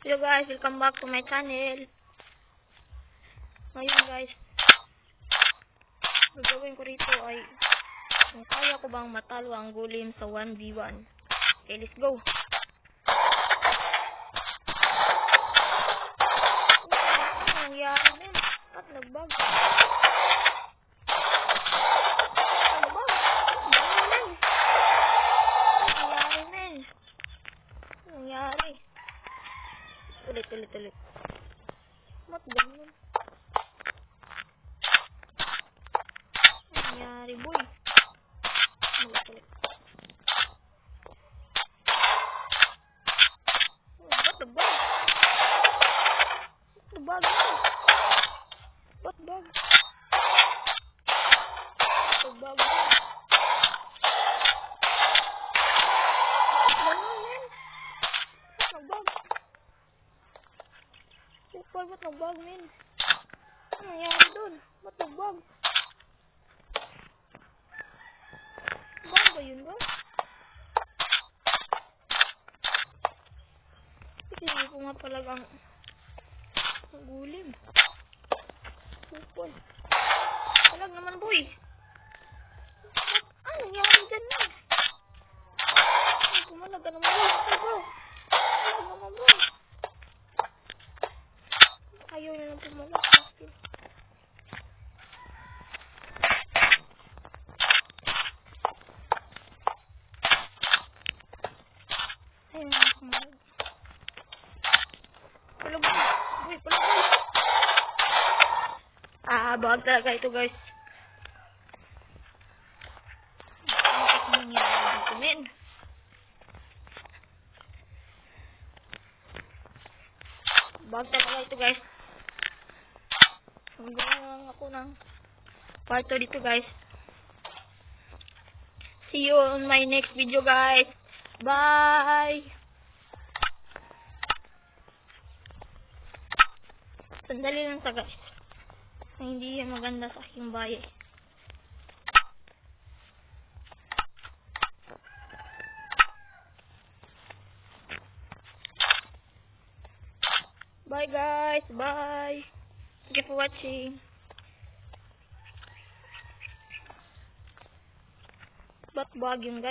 Yo guys, welcome back to my channel. Ngayon guys, gagawin ko rito ay kung kaya ko bang matalo ang golem sa 1v1. Okay, let's go. Ano nangyari men? Ba't nagbag? Nagbag? Ano nangyari men? Ano nangyari? Ulit. Ba't ganun? Ano nangyari boy? Ulit. Ba't nagbag? Ba't bag? Bag. Ganun men? Ba't nagbag? Ba't nagbag men? Ano nangyari dun? Ba't nagbag? Bag ba yun ba? Kasi hindi ko nga talagang gulim. Supol. Talag naman boy. Ano nangyari dyan na? Ay, kumalag ka naman boy. Ay bro. Ay naman boy. Ayaw na lang pumalag. Ayaw na lang pumalag. Palag boy. Palag boy. Bawag talaga ito guys. Ano kasi nangyari dito men? Bawag talaga ito guys. Magawa lang ako ng part 2 dito guys. See you on my next video guys. Bye! Sandali lang sa guys. Hindi yan maganda sa aking bahay. Bye guys. Bye. Thank you for watching. Ba't bag yun guys?